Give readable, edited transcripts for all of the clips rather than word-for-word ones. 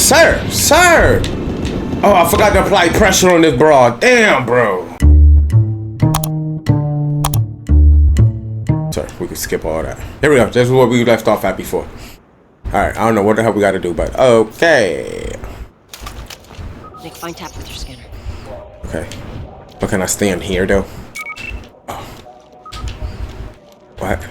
Sir! Sir! Oh, I forgot to apply pressure on this broad. Damn, bro. Sorry, we can skip all that. Here we go. This is what we left off at before. Alright, I don't know what the hell we gotta do, but okay. Nick, find tap with your scanner. Okay. But can I stand here, though? Oh. What?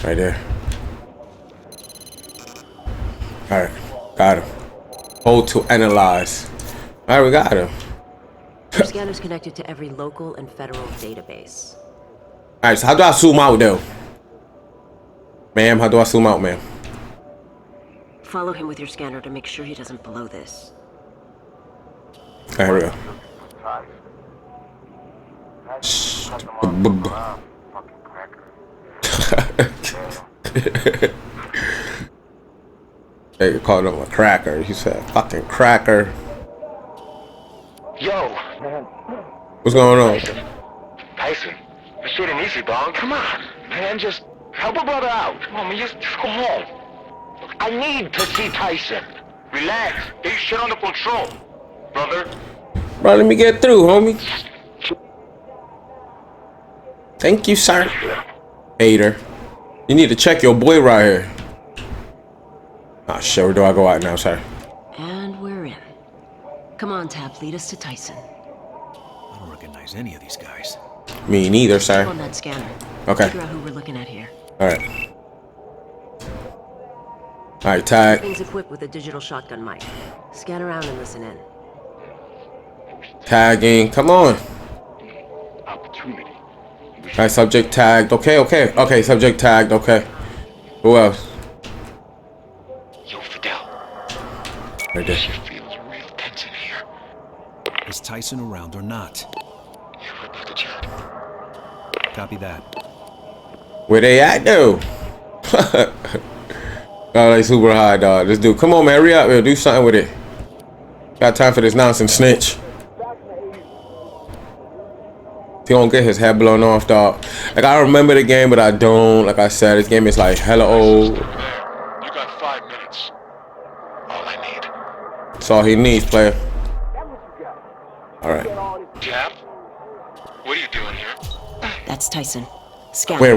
Right there. Alright. Got him. Hold to analyze. Alright, we got him. Your scanner's connected to every local and federal database. Alright, so how do I zoom out, though? Ma'am, how do I zoom out, ma'am? Follow him with your scanner to make sure he doesn't blow this. There we go. Shh. They called him a cracker. He said, fucking cracker. Yo, man. What's going on? Tyson, this shit ain't easy, dog. Come on, man. Just help a brother out. Come on, man. Just go home. Look, I need to see Tyson. Relax. Get your shit under control, brother. Bro, let me get through, homie. Thank you, sir. Hater. You need to check your boy right here. Ah, shit, where do I go out now, sir? And we're in. Come on, Tap, lead us to Tyson. I don't recognize any of these guys. Me neither, sir. On that scanner. Okay. Figure out who we're looking at here. Alright. Alright, tag. Things equipped with a digital shotgun mic. Scan around and listen in. Tagging. Come on. Opportunity. Alright, subject tagged. Okay, subject tagged. Okay. Who else? Yo, Fidel. Right there. She feels real tense in here. Is Tyson around or not? Yeah, we're about to chat. Copy that. Where they at, though? Oh, they super high, dog. This dude. Come on, man. Hurry up. Yo, do something with it. Got time for this nonsense, snitch. He don't get his head blown off, dog. Like, I remember the game, but I don't. Like I said, this game is like hella old. You got 5 minutes. All I need. That's all he needs, player. Alright. Tap? What are you doing here? That's Tyson. Scan. Where?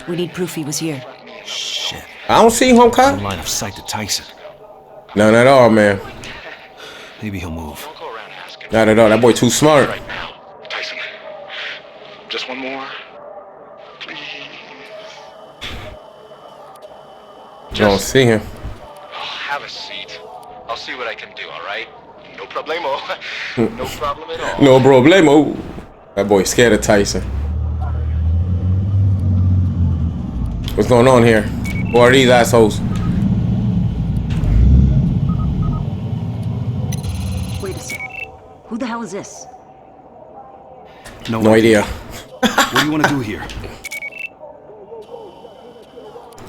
We need proof he was here. Shit. I don't see him, No Kai. line of sight to Tyson. None at all, man. Maybe he'll move. Don't go around asking. Not at all. That boy too smart. Right now. Tyson. Just one more. Please. You don't see him. Have a seat. I'll see what I can do, alright? No problemo. No problem at all. No problemo. That boy scared of Tyson. What's going on here? Who are these assholes? Wait a sec. Who the hell is this? No idea. What do you want to do here?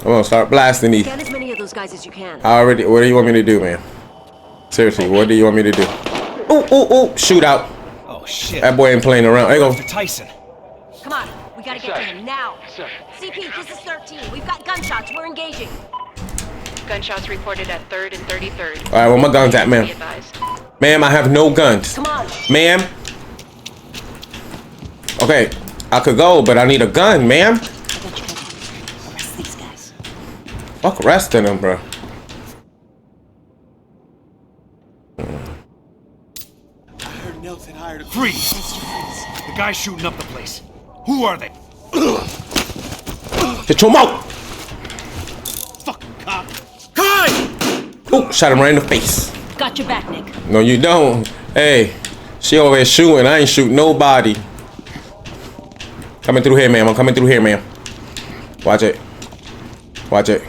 I'm gonna start blasting these. Scan as many of those guys as you can. What do you want me to do, man? Seriously, what do you want me to do? Ooh, shoot out. Oh shit. That boy ain't playing around. There you go. After Tyson. Come on, we gotta get to him now. Sir. CP, this is 13. We've got gunshots. We're engaging. Gunshots reported at 3rd and 33rd. Alright, where my guns at, ma'am? Be advised. Ma'am, I have no guns. Come on. Ma'am. Okay, I could go, but I need a gun, ma'am. I got you covered. Arrest these guys. Fuck arresting them, bro. I heard Nelson hired a freeze. The guy shooting up the place. Who are they? Get your mouth. Fucking cop. Kai! Ooh, shot him right in the face. Got your back, Nick. No, you don't. Hey, she over here shooting. I ain't shoot nobody. Coming through here, ma'am. I'm coming through here, ma'am. Watch it. Watch it.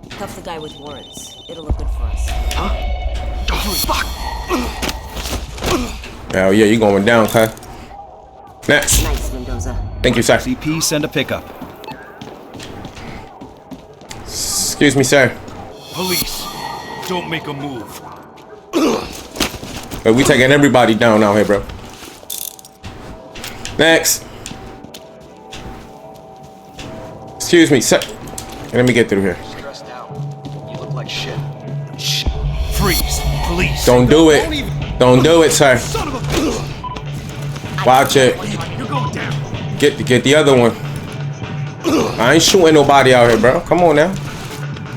Cuff the guy with warrants. It'll look good for us. Oh, fuck! Hell yeah, you going down, huh? Next. Nice, Mendoza. Thank you, sir. CP, send a pickup. Excuse me, sir. Police, don't make a move. But we taking everybody down out here, bro. Next. Excuse me, sir. Let me get through here. Stressed out. You look like shit. Shit. Freeze. Police. Don't do it. Don't do it, sir. Son of a... Watch it. You're going down. Get the other one. I ain't shooting nobody out here, bro. Come on now.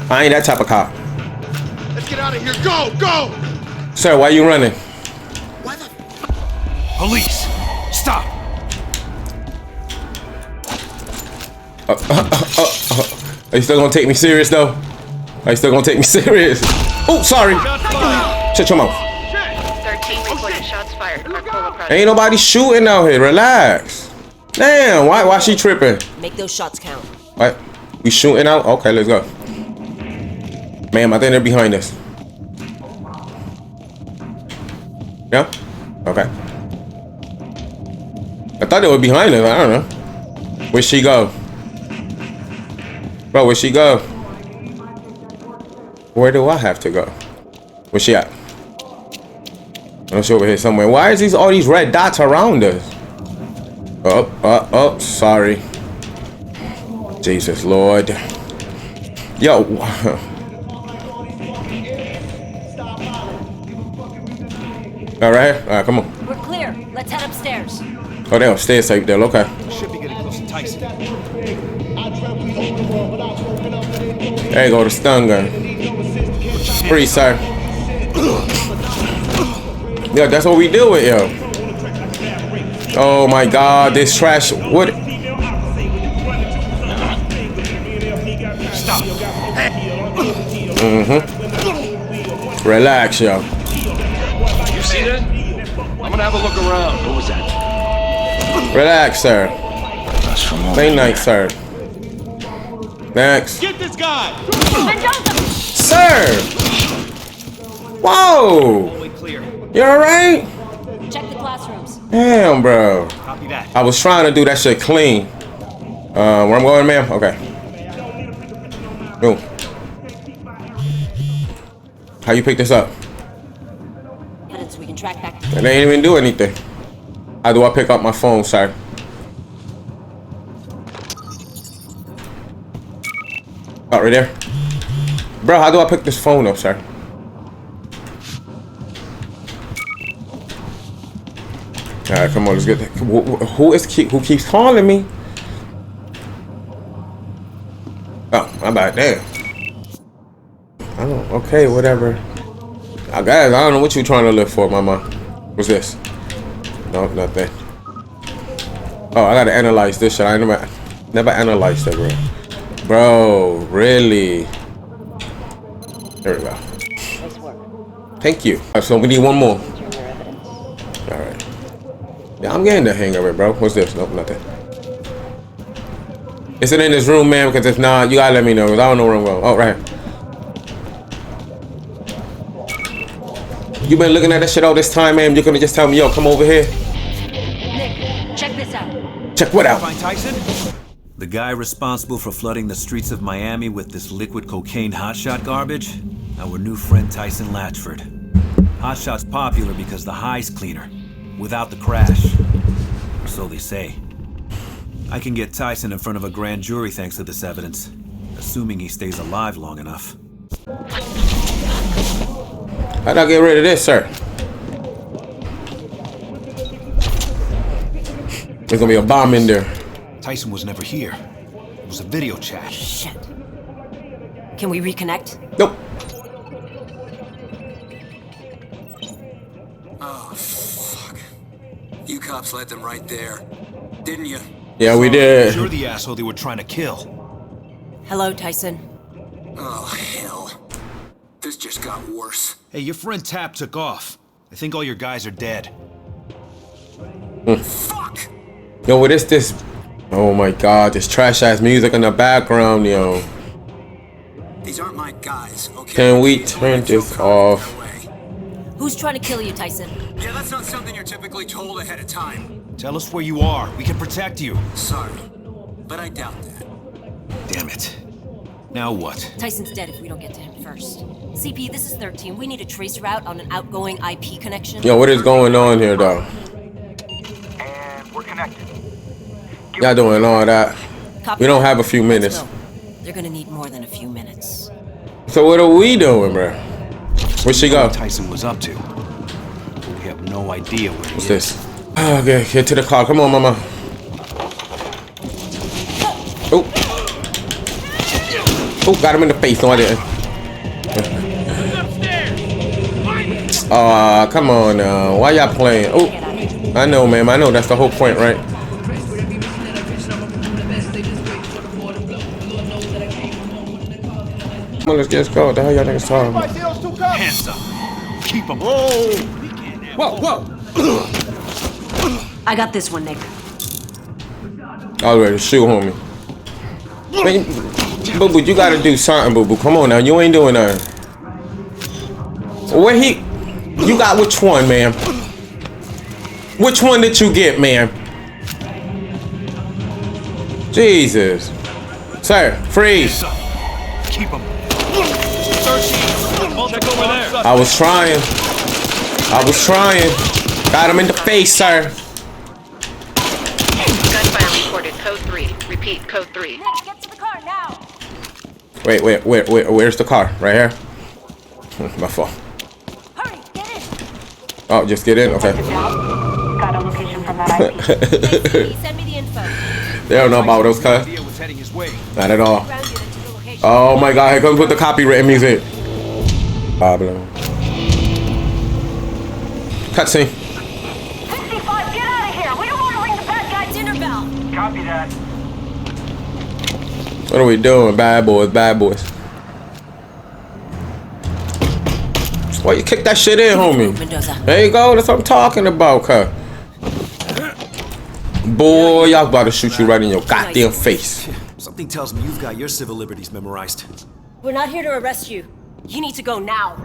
I ain't that type of cop. Let's get out of here. Go, go. Sir, why you running? Why the... Police. Stop. Are you still gonna take me serious though? Are you still gonna take me serious? Oh, sorry. Shut your mouth. 13 reported shots fired. Arcola project. Ain't nobody shooting out here. Relax. Damn, why she tripping? Make those shots count. What? We shooting out? Okay, let's go. Ma'am, I think they're behind us. Yeah? Okay. I thought they were behind us. I don't know. Where'd she go? Bro, where'd she go? Where do I have to go? Where's she at? I'm sure over here somewhere. Why is all these red dots around us? Oh, sorry. Jesus Lord. Yo. Alright, come on. We're clear. Let's head upstairs. Oh, they're upstairs type there. Okay. Should be getting close to Tyson. There you go, the stun gun. Free, sir. Yo, that's what we do with yo. Oh my God, this trash. What? Stop. Relax, yo. You see that? I'm gonna have a look around. What was that? Relax, sir. That's from over Late here. night, sir. Next. Get this guy. Sir! Whoa! Only clear. You alright? Check the classrooms. Damn, bro. Copy that. I was trying to do that shit clean. Where I'm going, ma'am? Okay. Boom. How you pick this up? Get it so we can track back to... They ain't even do anything. How do I pick up my phone, sir? Oh, right there. Bro, how do I pick this phone up, sir? Alright, come on, let's get that. Who keeps calling me? Oh, my bad, damn. I don't, okay, whatever. Guys, I don't know what you trying to look for, mama. What's this? No, nothing. Oh, I gotta analyze this shit. I never analyzed it, bro. Bro, really? There we go. Nice work. Thank you. So we need one more. Alright. Yeah, I'm getting the hang of it, bro. What's this? Nope, nothing. Is it in this room, man? Because if not, you gotta let me know, because I don't know where I'm going. Oh, right here. You been looking at that shit all this time, man? You're gonna just tell me, yo, come over here? Nick, check this out. Check what out? Find Tyson? The guy responsible for flooding the streets of Miami with this liquid cocaine hotshot garbage? Our new friend Tyson Latchford. Hotshot's popular because the high's cleaner, without the crash. Or so they say. I can get Tyson in front of a grand jury thanks to this evidence, assuming he stays alive long enough. How'd I get rid of this, sir? There's gonna be a bomb in there. Tyson was never here. It was a video chat. Shit. Can we reconnect? Nope. Oh, fuck. You cops let them right there, didn't you? Yeah, we did. You're the asshole they were trying to kill. Hello, Tyson. Oh, hell. This just got worse. Hey, your friend Tap took off. I think all your guys are dead. Fuck! Yo, what is this? Oh my God, this trash ass music in the background, yo. These aren't my guys, okay? Can we turn this off? Who's trying to kill you, Tyson? Yeah, that's not something you're typically told ahead of time. Tell us where you are. We can protect you. Sorry, but I doubt that. Damn it. Now what? Tyson's dead if we don't get to him first. CP, this is 13. We need a trace route on an outgoing IP connection. Yo, what is going on here, though? And we're connected. Y'all doing all that. Copy We don't that. have a few minutes. Let's go. They're gonna need more than a few minutes. So what are we doing, bro? Where'd she go? What Tyson was up to. But we have no idea where he What's is. this? Okay, get to the car. Come on, mama. Oh. Oh, got him in the face. No, I didn't. Come on now. Why y'all playing? Oh, I know, ma'am. I know that's the whole point, right? Come on, let's go. What the hell y'all niggas talking about? Hands up. Keep them. Whoa. I got this one, Nick. Already, shoot, homie. Man, boo-boo, you gotta do something, boo-boo. Come on now, you ain't doing nothing. Where he... You got which one, ma'am? Which one did you get, ma'am? Jesus. Sir, freeze. Keep them. 13. Check over there. I was trying. Got him in the face, sir. Gunfire reported. Code 3. Repeat, code 3. Nick, get to the car now. Wait, where's the car? Right here? My fault. Hurry, get in. Oh, just get in? Okay. Got a location from that IP. Send me the info. They don't know about those cars. Idea was heading his way. Not at all. Ground you to the location. Oh my god, here comes with the copywritten music. Pablo. Cutscene. 65, get out of here. We don't want to ring the bad guy dinner bell. Copy that. What are we doing? Bad boys. Why you kick that shit in, homie? Mendoza. There you go. That's what I'm talking about, cuz. Boy, y'all about to shoot you right in your goddamn face. Something tells me you've got your civil liberties memorized. We're not here to arrest you. You need to go now.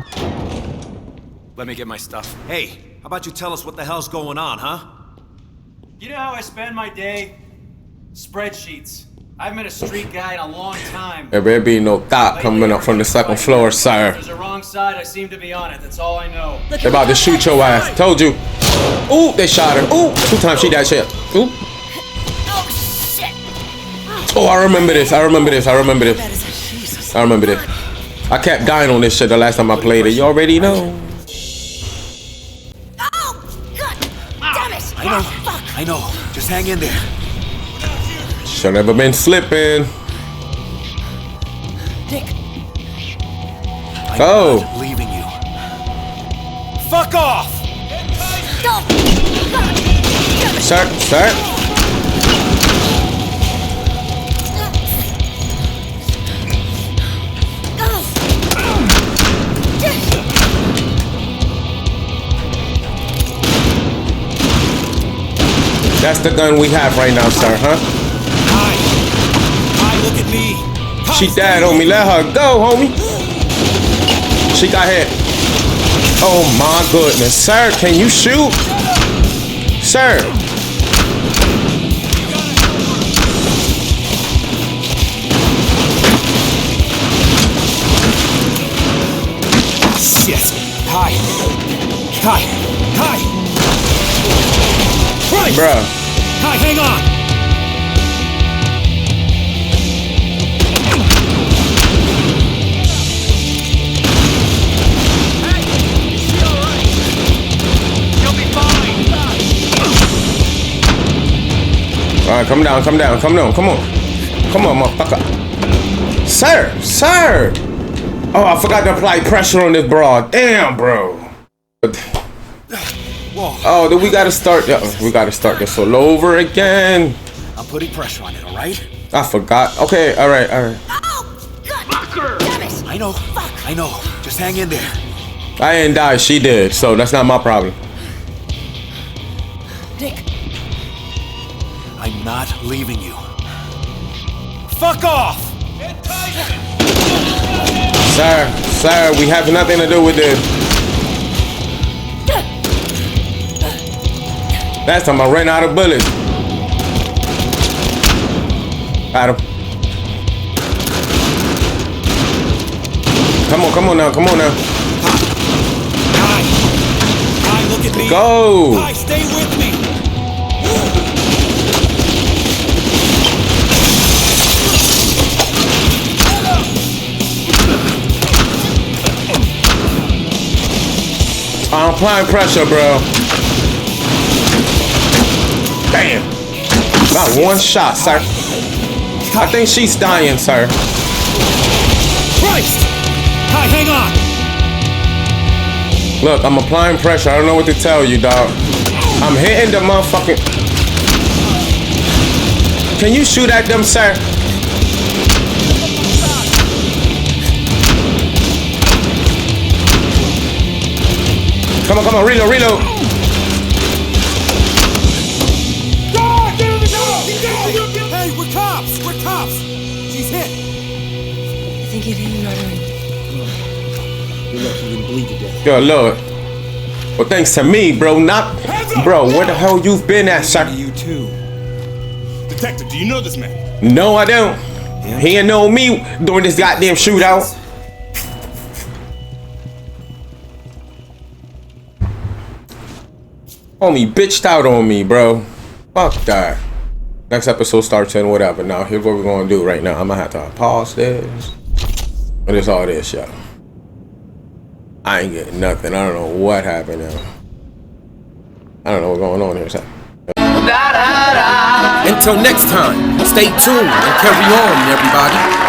Let me get my stuff. Hey, how about you tell us what the hell's going on, huh? You know how I spend my day? Spreadsheets. I haven't met a street guy in a long time. There better be no thought coming up from the second floor, sir. If there's a wrong side, I seem to be on it. That's all I know. They about to shoot your ass. Told you. Ooh, they shot her. Ooh, 2 times she died shit. Ooh. Oh, shit. Oh, I remember this. I remember this. I kept dying on this shit the last time I played it. You already know. Oh, God. Damn it. I know. Fuck. I know. Just hang in there. Should never been slipping. Nick. I'm Go. not leaving you. Fuck off! Go. Sir. That's the gun we have right now, sir, huh? Hi, look at me. She dead, homie. Let her go, homie. She got hit. Oh my goodness. Sir, can you shoot? Sir. Shit. Hi. Right. Bruh. Hi, hang on. Alright, come down. Come on, motherfucker. Sir. Oh, I forgot to apply pressure on this broad. Damn, bro. Oh, then we gotta start. We gotta start this all over again. I'm putting pressure on it, all right? I forgot. Okay, all right. Oh, God. Damn it. I know. Just hang in there. I didn't die. She did. So that's not my problem. Nick. I'm not leaving you. Fuck off! Sir, we have nothing to do with this. Last time I ran out of bullets. Got him. Come on now. Hi, look at me. Go. Hi, stay with me. I'm applying pressure, bro. Damn. Not one shot, sir. I think she's dying, sir. Christ! Hi, hang on! Look, I'm applying pressure. I don't know what to tell you, dog. I'm hitting the motherfucking... Can you shoot at them, sir? Come on, reload. Hey, we're cops! We're cops! She's hit! I think it hit an artery. You're lucky you didn't bleed to death. Good Lord. Well, thanks to me, bro. Not... Bro, where the hell you've been at, sir? You too. Detective, do you know this man? No, I don't. He ain't know me during this goddamn shootout. Homie bitched out on me, bro. Fuck that. Next episode starts in whatever. Now, here's what we're gonna do right now. I'm gonna have to pause this. What is all this, y'all? I ain't getting nothing. I don't know what happened now. I don't know what's going on here, sir. Until next time, stay tuned and carry on, everybody.